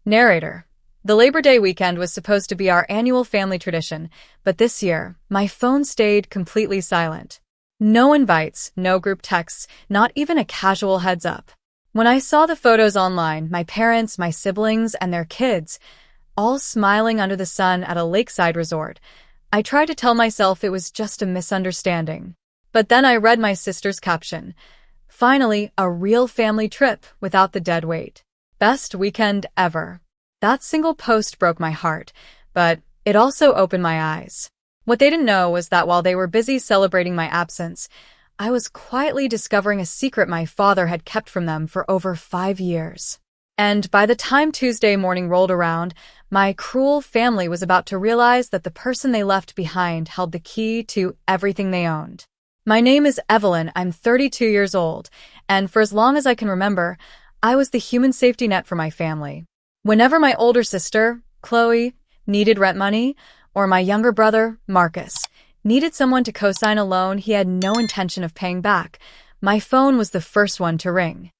Narrator. The Labor Day weekend was supposed to be our annual family tradition, but this year, my phone stayed completely silent. No invites, no group texts, not even a casual heads up. When I saw the photos online, my parents, my siblings, and their kids, all smiling under the sun at a lakeside resort, I tried to tell myself it was just a misunderstanding. But then I read my sister's caption. Finally, a real family trip without the dead weight. Best weekend ever. That single post broke my heart, but it also opened my eyes. What they didn't know was that while they were busy celebrating my absence, I was quietly discovering a secret my father had kept from them for over 5 years. And by the time Tuesday morning rolled around, my cruel family was about to realize that the person they left behind held the key to everything they owned. My name is Evelyn, I'm 32 years old, and for as long as I can remember, I was the human safety net for my family. Whenever my older sister, Chloe, needed rent money, or my younger brother, Marcus, needed someone to co-sign a loan he had no intention of paying back, my phone was the first one to ring.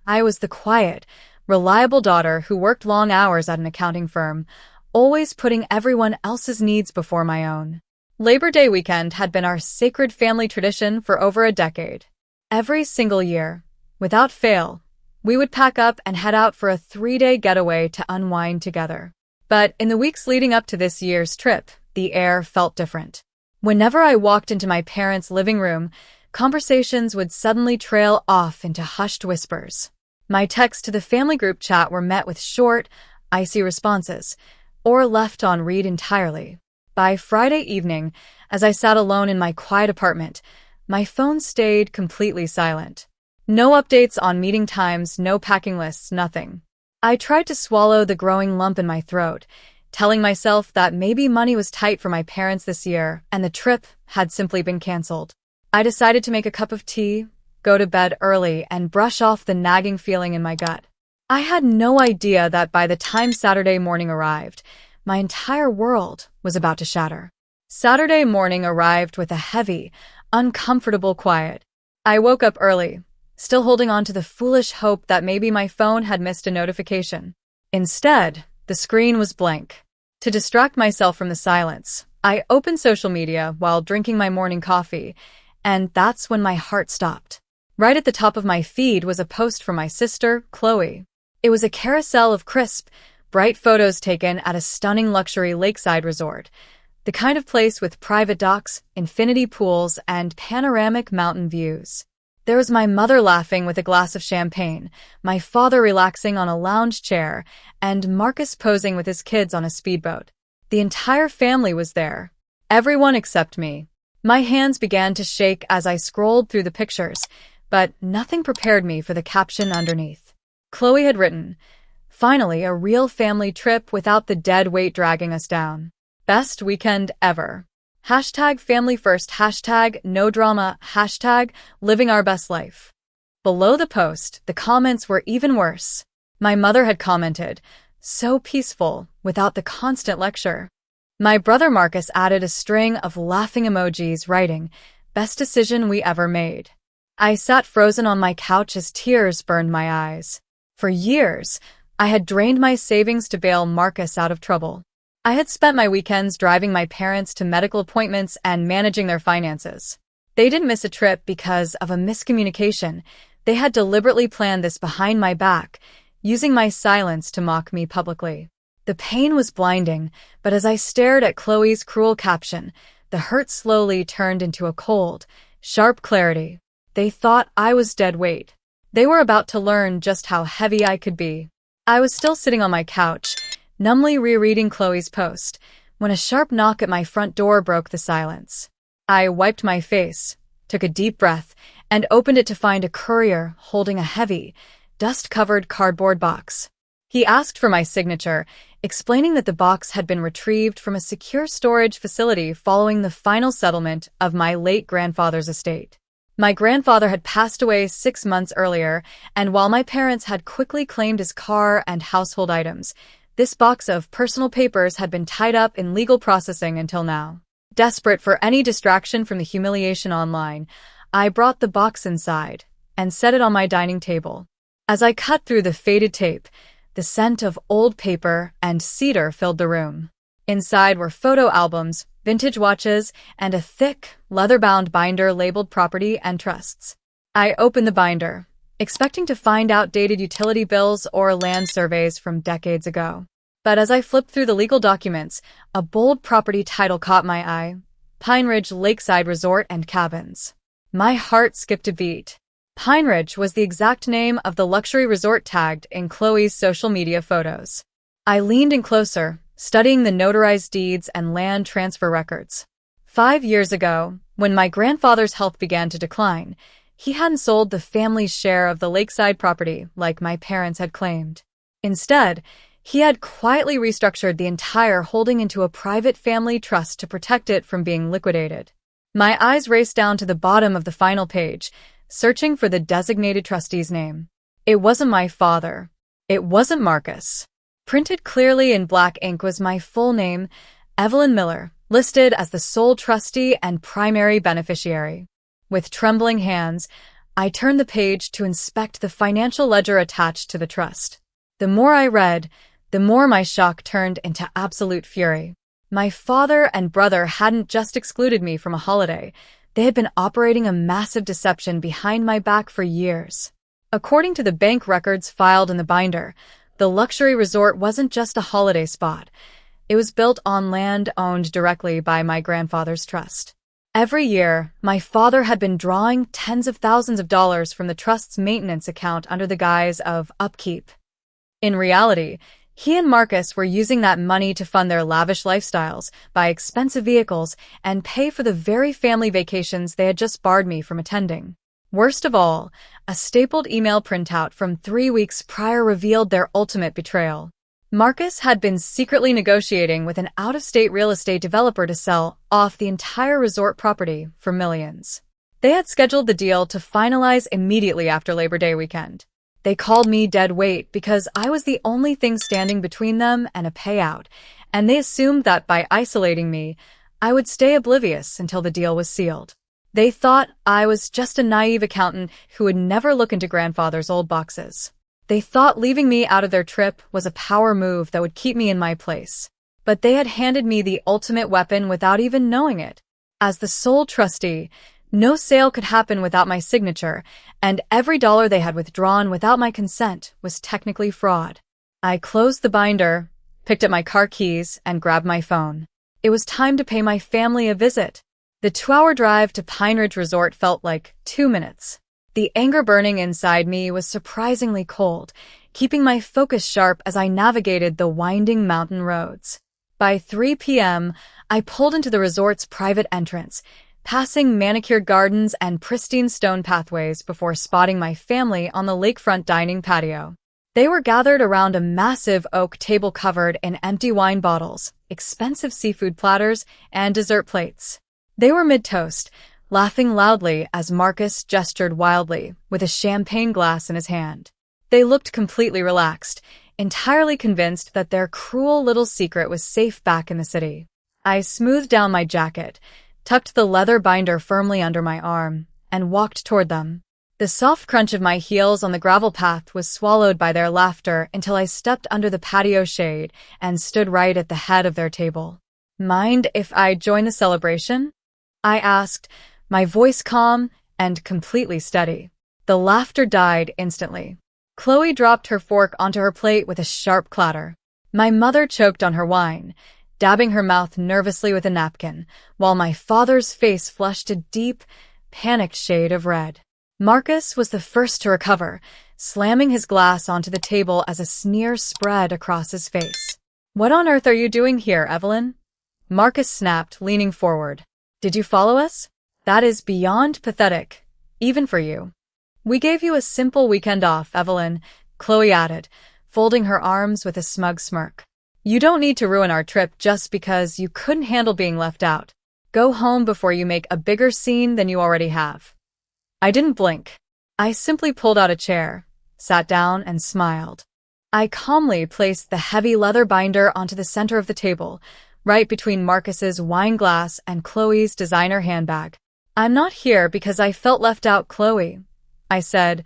I was the quiet, reliable daughter who worked long hours at an accounting firm, always putting everyone else's needs before my own. Labor Day weekend had been our sacred family tradition for over a decade. Every single year, without fail, we would pack up and head out for a 3-day getaway to unwind together. But in the weeks leading up to this year's trip, the air felt different. Whenever I walked into my parents' living room, conversations would suddenly trail off into hushed whispers. My texts to the family group chat were met with short, icy responses, or left on read entirely. By Friday evening, as I sat alone in my quiet apartment, my phone stayed completely silent. No updates on meeting times, no packing lists, nothing. I tried to swallow the growing lump in my throat, telling myself that maybe money was tight for my parents this year and the trip had simply been canceled. I decided to make a cup of tea, go to bed early, and brush off the nagging feeling in my gut. I had no idea that by the time Saturday morning arrived, my entire world was about to shatter. Saturday morning arrived with a heavy, uncomfortable quiet. I woke up early, still holding on to the foolish hope that maybe my phone had missed a notification. Instead, the screen was blank. To distract myself from the silence, I opened social media while drinking my morning coffee, and that's when my heart stopped. Right at the top of my feed was a post from my sister, Chloe. It was a carousel of crisp, bright photos taken at a stunning luxury lakeside resort, the kind of place with private docks, infinity pools, and panoramic mountain views. There was my mother laughing with a glass of champagne, my father relaxing on a lounge chair, and Marcus posing with his kids on a speedboat. The entire family was there. Everyone except me. My hands began to shake as I scrolled through the pictures, but nothing prepared me for the caption underneath. Chloe had written, "Finally, a real family trip without the dead weight dragging us down. Best weekend ever. Hashtag family first, hashtag no drama, hashtag living our best life." Below the post, the comments were even worse. My mother had commented, "So peaceful, without the constant lecture." My brother Marcus added a string of laughing emojis, writing, "Best decision we ever made." I sat frozen on my couch as tears burned my eyes. For years, I had drained my savings to bail Marcus out of trouble. I had spent my weekends driving my parents to medical appointments and managing their finances. They didn't miss a trip because of a miscommunication. They had deliberately planned this behind my back, using my silence to mock me publicly. The pain was blinding, but as I stared at Chloe's cruel caption, the hurt slowly turned into a cold, sharp clarity. They thought I was dead weight. They were about to learn just how heavy I could be. I was still sitting on my couch, numbly rereading Chloe's post, when a sharp knock at my front door broke the silence. I wiped my face, took a deep breath, and opened it to find a courier holding a heavy, dust-covered cardboard box. He asked for my signature, explaining that the box had been retrieved from a secure storage facility following the final settlement of my late grandfather's estate. My grandfather had passed away 6 months earlier, and while my parents had quickly claimed his car and household items, this box of personal papers had been tied up in legal processing until now. Desperate for any distraction from the humiliation online, I brought the box inside and set it on my dining table. As I cut through the faded tape, The scent of old paper and cedar filled the room. Inside were photo albums, vintage watches, and a thick, leather-bound binder labeled property and trusts. I opened the binder, expecting to find outdated utility bills or land surveys from decades ago. But as I flipped through the legal documents, a bold property title caught my eye: Pine Ridge Lakeside Resort and Cabins. My heart skipped a beat. Pine Ridge was the exact name of the luxury resort tagged in Chloe's social media photos. I leaned in closer, studying the notarized deeds and land transfer records. 5 years ago, when my grandfather's health began to decline, he hadn't sold the family's share of the lakeside property like my parents had claimed. Instead, he had quietly restructured the entire holding into a private family trust to protect it from being liquidated. My eyes raced down to the bottom of the final page, searching for the designated trustee's name. It wasn't my father. It wasn't Marcus. Printed clearly in black ink was my full name, Evelyn Miller, listed as the sole trustee and primary beneficiary. With trembling hands, I turned the page to inspect the financial ledger attached to the trust. The more I read, the more my shock turned into absolute fury. My father and brother hadn't just excluded me from a holiday. They had been operating a massive deception behind my back for years. According to the bank records filed in the binder, the luxury resort wasn't just a holiday spot. It was built on land owned directly by my grandfather's trust. Every year, my father had been drawing tens of thousands of dollars from the trust's maintenance account under the guise of upkeep. In reality, he and Marcus were using that money to fund their lavish lifestyles, buy expensive vehicles, and pay for the very family vacations they had just barred me from attending. Worst of all, a stapled email printout from 3 weeks prior revealed their ultimate betrayal. Marcus had been secretly negotiating with an out-of-state real estate developer to sell off the entire resort property for millions. They had scheduled the deal to finalize immediately after Labor Day weekend. They called me dead weight because I was the only thing standing between them and a payout, and they assumed that by isolating me, I would stay oblivious until the deal was sealed. They thought I was just a naive accountant who would never look into grandfather's old boxes. They thought leaving me out of their trip was a power move that would keep me in my place. But they had handed me the ultimate weapon without even knowing it. As the sole trustee, no sale could happen without my signature, and every dollar they had withdrawn without my consent was technically fraud. I closed the binder, picked up my car keys, and grabbed my phone. It was time to pay my family a visit. The 2-hour drive to Pine Ridge Resort felt like 2 minutes. The anger burning inside me was surprisingly cold, keeping my focus sharp as I navigated the winding mountain roads. By 3 p.m., I pulled into the resort's private entrance, passing manicured gardens and pristine stone pathways before spotting my family on the lakefront dining patio. They were gathered around a massive oak table covered in empty wine bottles, expensive seafood platters, and dessert plates. They were mid-toast, laughing loudly as Marcus gestured wildly, with a champagne glass in his hand. They looked completely relaxed, entirely convinced that their cruel little secret was safe back in the city. I smoothed down my jacket, tucked the leather binder firmly under my arm, and walked toward them. The soft crunch of my heels on the gravel path was swallowed by their laughter until I stepped under the patio shade and stood right at the head of their table. "Mind if I join the celebration?" I asked, my voice calm and completely steady. The laughter died instantly. Chloe dropped her fork onto her plate with a sharp clatter. My mother choked on her wine, dabbing her mouth nervously with a napkin, while my father's face flushed a deep, panicked shade of red. Marcus was the first to recover, slamming his glass onto the table as a sneer spread across his face. "What on earth are you doing here, Evelyn?" Marcus snapped, leaning forward. "Did you follow us? That is beyond pathetic, even for you." "We gave you a simple weekend off, Evelyn," Chloe added, folding her arms with a smug smirk. "You don't need to ruin our trip just because you couldn't handle being left out. Go home before you make a bigger scene than you already have." I didn't blink. I simply pulled out a chair, sat down, and smiled. I calmly placed the heavy leather binder onto the center of the table, right between Marcus's wine glass and Chloe's designer handbag. "I'm not here because I felt left out, Chloe," I said,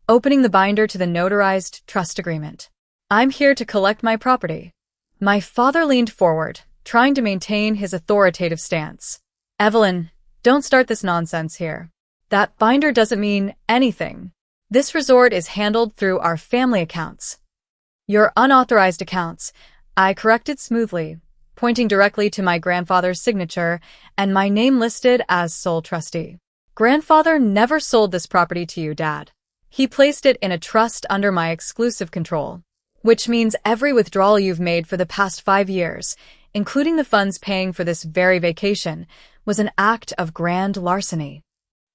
opening the binder to the notarized trust agreement. I'm here to collect my property. My father leaned forward, trying to maintain his authoritative stance. Evelyn, don't start this nonsense here. That binder doesn't mean anything. This resort is handled through our family accounts. Your unauthorized accounts, I corrected smoothly, pointing directly to my grandfather's signature and my name listed as sole trustee. Grandfather never sold this property to you, Dad. He placed it in a trust under my exclusive control, which means every withdrawal you've made for the past 5 years, including the funds paying for this very vacation, was an act of grand larceny.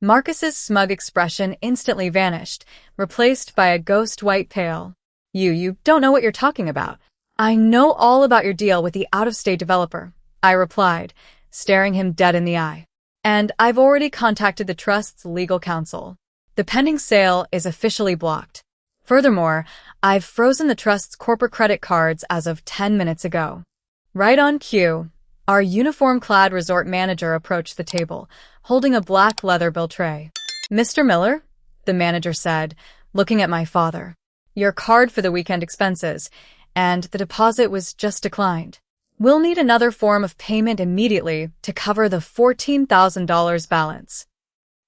Marcus's smug expression instantly vanished, replaced by a ghost white pale. You don't know what you're talking about. I know all about your deal with the out-of-state developer, I replied, staring him dead in the eye. And I've already contacted the trust's legal counsel. The pending sale is officially blocked. Furthermore, I've frozen the trust's corporate credit cards as of 10 minutes ago. Right on cue, our uniform-clad resort manager approached the table, holding a black leather bill tray. Mr. Miller, the manager said, looking at my father. Your card for the weekend expenses, and the deposit was just declined. We'll need another form of payment immediately to cover the $14,000 balance.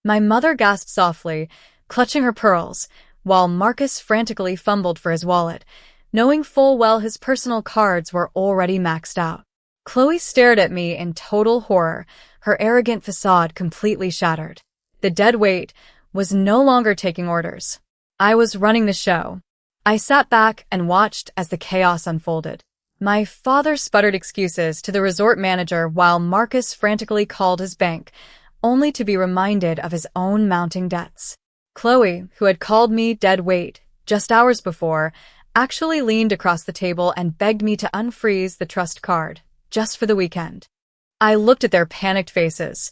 My mother gasped softly, clutching her pearls, while Marcus frantically fumbled for his wallet, knowing full well his personal cards were already maxed out. Chloe stared at me in total horror, her arrogant facade completely shattered. The dead weight was no longer taking orders. I was running the show. I sat back and watched as the chaos unfolded. My father sputtered excuses to the resort manager while Marcus frantically called his bank, only to be reminded of his own mounting debts. Chloe, who had called me dead weight just hours before, actually leaned across the table and begged me to unfreeze the trust card, just for the weekend. I looked at their panicked faces,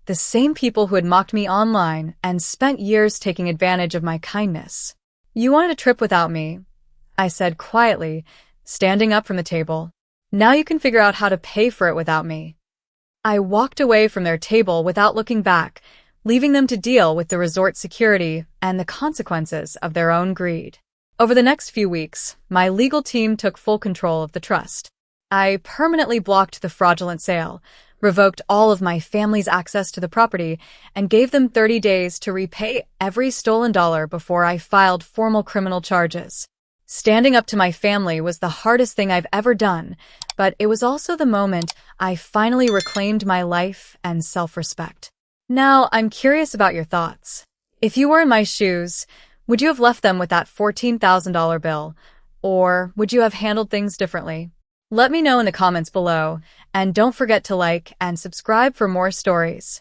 the same people who had mocked me online and spent years taking advantage of my kindness. You wanted a trip without me, I said quietly, standing up from the table. Now you can figure out how to pay for it without me. I walked away from their table without looking back, leaving them to deal with the resort security and the consequences of their own greed. Over the next few weeks, my legal team took full control of the trust. I permanently blocked the fraudulent sale, revoked all of my family's access to the property, and gave them 30 days to repay every stolen dollar before I filed formal criminal charges. Standing up to my family was the hardest thing I've ever done, but it was also the moment I finally reclaimed my life and self-respect. Now, I'm curious about your thoughts. If you were in my shoes, would you have left them with that $14,000 bill, or would you have handled things differently? Let me know in the comments below, and don't forget to like and subscribe for more stories.